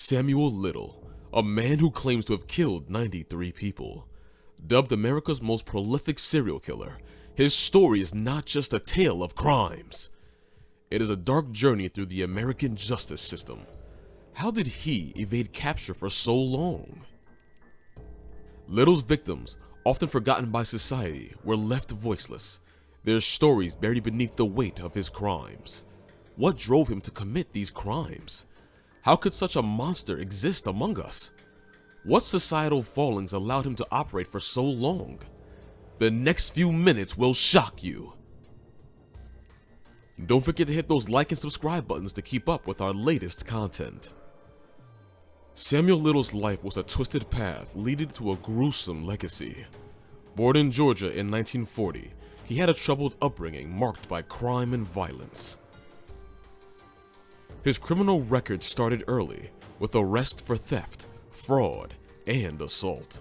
Samuel Little, a man who claims to have killed 93 people. Dubbed America's most prolific serial killer, his story is not just a tale of crimes. It is a dark journey through the American justice system. How did he evade capture for so long? Little's victims, often forgotten by society, were left voiceless, their stories buried beneath the weight of his crimes. What drove him to commit these crimes? How could such a monster exist among us? What societal fallings allowed him to operate for so long? The next few minutes will shock you. Don't forget to hit those like and subscribe buttons to keep up with our latest content. Samuel Little's life was a twisted path leading to a gruesome legacy. Born in Georgia in 1940, he had a troubled upbringing marked by crime and violence. His criminal record started early, with arrests for theft, fraud, and assault.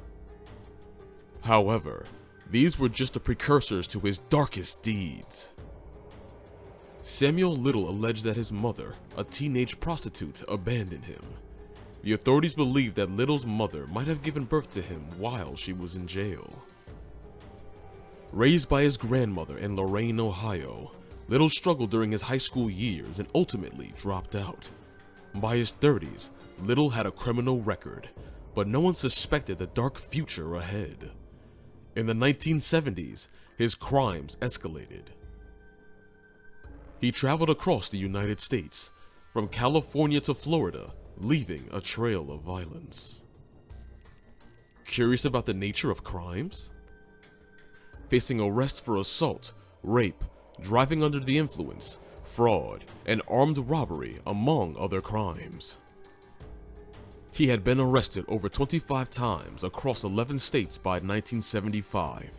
However, these were just the precursors to his darkest deeds. Samuel Little alleged that his mother, a teenage prostitute, abandoned him. The authorities believe that Little's mother might have given birth to him while she was in jail. Raised by his grandmother in Lorain, Ohio, Little struggled during his high school years and ultimately dropped out. By his 30s, Little had a criminal record, but no one suspected the dark future ahead. In the 1970s, his crimes escalated. He traveled across the United States, from California to Florida, leaving a trail of violence. Curious about the nature of crimes? Facing arrest for assault, rape, driving under the influence, fraud, and armed robbery, among other crimes. He had been arrested over 25 times across 11 states by 1975.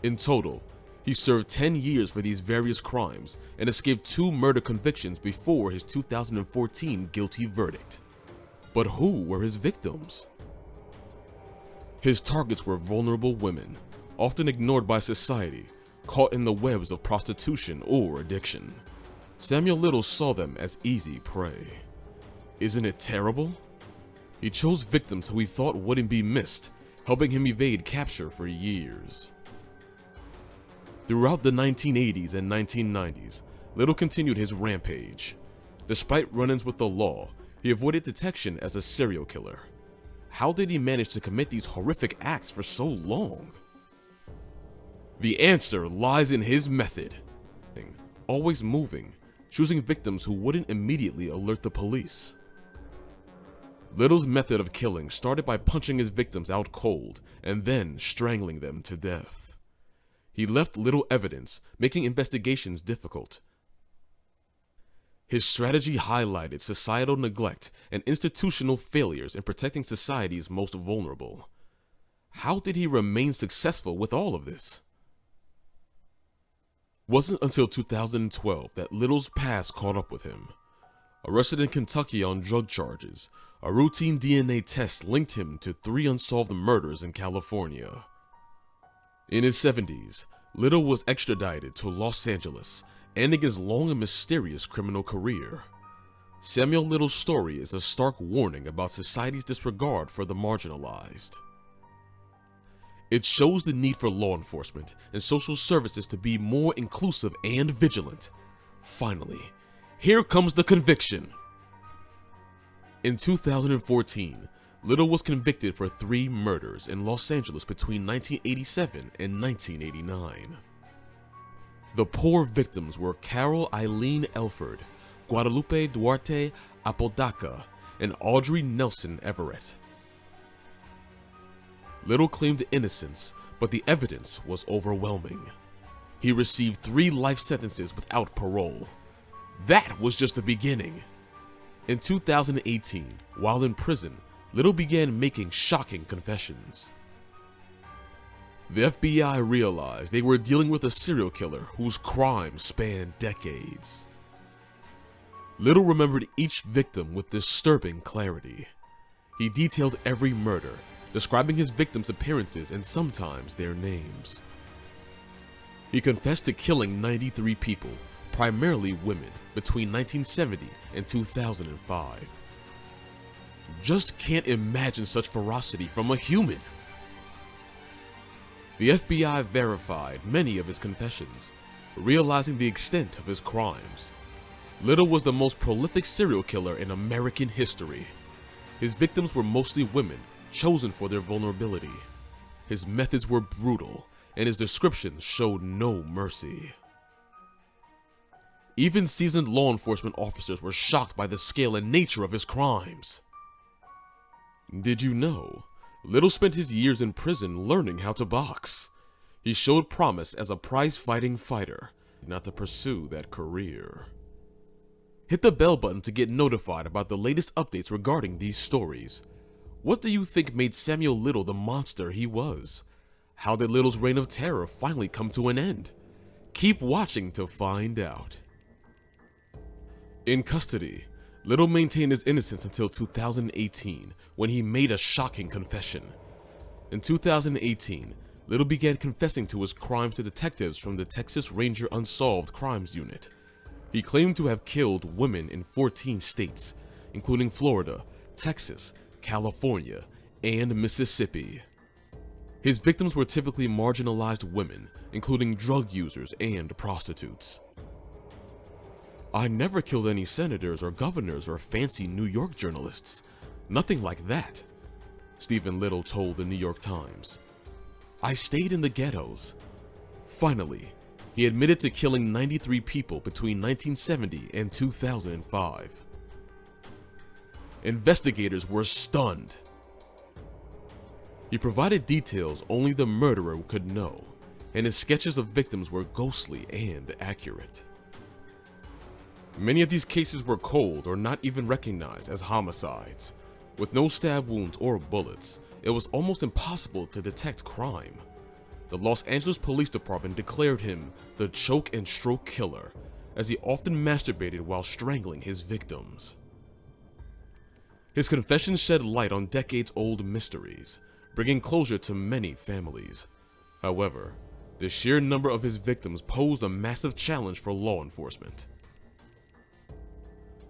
In total, he served 10 years for these various crimes and escaped 2 murder convictions before his 2014 guilty verdict. But who were his victims? His targets were vulnerable women, often ignored by society, caught in the webs of prostitution or addiction. Samuel Little saw them as easy prey. Isn't it terrible? He chose victims who he thought wouldn't be missed, helping him evade capture for years. Throughout the 1980s and 1990s, Little continued his rampage. Despite run-ins with the law, he avoided detection as a serial killer. How did he manage to commit these horrific acts for so long? The answer lies in his method. Always moving, choosing victims who wouldn't immediately alert the police. Little's method of killing started by punching his victims out cold and then strangling them to death. He left little evidence, making investigations difficult. His strategy highlighted societal neglect and institutional failures in protecting society's most vulnerable. How did he remain successful with all of this? It wasn't until 2012 that Little's past caught up with him. Arrested in Kentucky on drug charges, a routine DNA test linked him to 3 unsolved murders in California. In his 70s, Little was extradited to Los Angeles, ending his long and mysterious criminal career. Samuel Little's story is a stark warning about society's disregard for the marginalized. It shows the need for law enforcement and social services to be more inclusive and vigilant. Finally, here comes the conviction. In 2014, Little was convicted for 3 murders in Los Angeles between 1987 and 1989. The poor victims were Carol Eileen Elford, Guadalupe Duarte Apodaca, and Audrey Nelson Everett. Little claimed innocence, but the evidence was overwhelming. He received 3 life sentences without parole. That was just the beginning. In 2018, while in prison, Little began making shocking confessions. The FBI realized they were dealing with a serial killer whose crimes spanned decades. Little remembered each victim with disturbing clarity. He detailed every murder, describing his victims' appearances and sometimes their names. He confessed to killing 93 people, primarily women, between 1970 and 2005. just can't imagine such ferocity from a human. The FBI verified many of his confessions, realizing the extent of his crimes. Little was the most prolific serial killer in American history. His victims were mostly women, chosen for their vulnerability. His methods were brutal, and his descriptions showed no mercy. Even seasoned law enforcement officers were shocked by the scale and nature of his crimes. Did you know? Little spent his years in prison learning how to box. He showed promise as a prize-fighting fighter, not to pursue that career. Hit the bell button to get notified about the latest updates regarding these stories. What do you think made Samuel Little the monster he was? How did Little's reign of terror finally come to an end? Keep watching to find out. In custody, Little maintained his innocence until 2018, when he made a shocking confession. In 2018, Little began confessing to his crimes to detectives from the Texas Ranger Unsolved Crimes Unit. He claimed to have killed women in 14 states, including Florida, Texas, California, and Mississippi. His victims were typically marginalized women, including drug users and prostitutes. "I never killed any senators or governors or fancy New York journalists. Nothing like that," Stephen Little told the New York Times. "I stayed in the ghettos." Finally, he admitted to killing 93 people between 1970 and 2005. Investigators were stunned. He provided details only the murderer could know, and his sketches of victims were ghostly and accurate. Many of these cases were cold or not even recognized as homicides. With no stab wounds or bullets, it was almost impossible to detect crime. The Los Angeles Police Department declared him the choke and stroke killer, as he often masturbated while strangling his victims. His confessions shed light on decades-old mysteries, bringing closure to many families. However, the sheer number of his victims posed a massive challenge for law enforcement.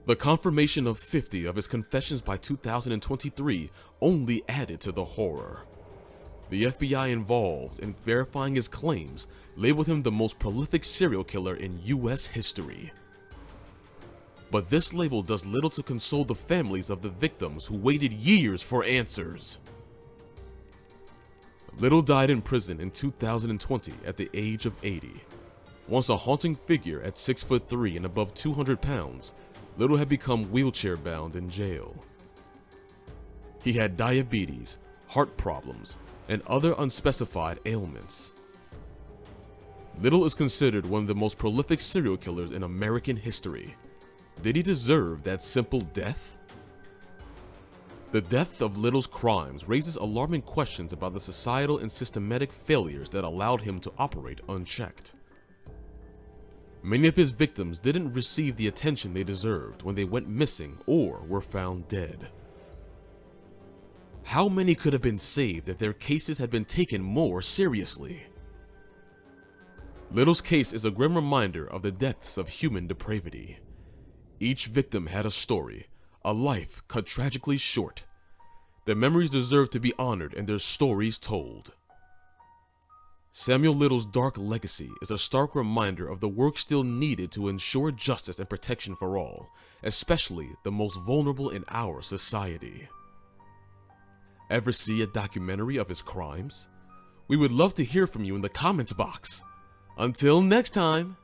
The confirmation of 50 of his confessions by 2023 only added to the horror. The FBI involved in verifying his claims labeled him the most prolific serial killer in US history. But this label does little to console the families of the victims who waited years for answers. Little died in prison in 2020 at the age of 80. Once a haunting figure at 6'3" and above 200 pounds, Little had become wheelchair-bound in jail. He had diabetes, heart problems, and other unspecified ailments. Little is considered one of the most prolific serial killers in American history. Did he deserve that simple death? The depth of Little's crimes raises alarming questions about the societal and systematic failures that allowed him to operate unchecked. Many of his victims didn't receive the attention they deserved when they went missing or were found dead. How many could have been saved if their cases had been taken more seriously? Little's case is a grim reminder of the depths of human depravity. Each victim had a story, a life cut tragically short. Their memories deserve to be honored and their stories told. Samuel Little's dark legacy is a stark reminder of the work still needed to ensure justice and protection for all, especially the most vulnerable in our society. Ever see a documentary of his crimes? We would love to hear from you in the comments box. Until next time!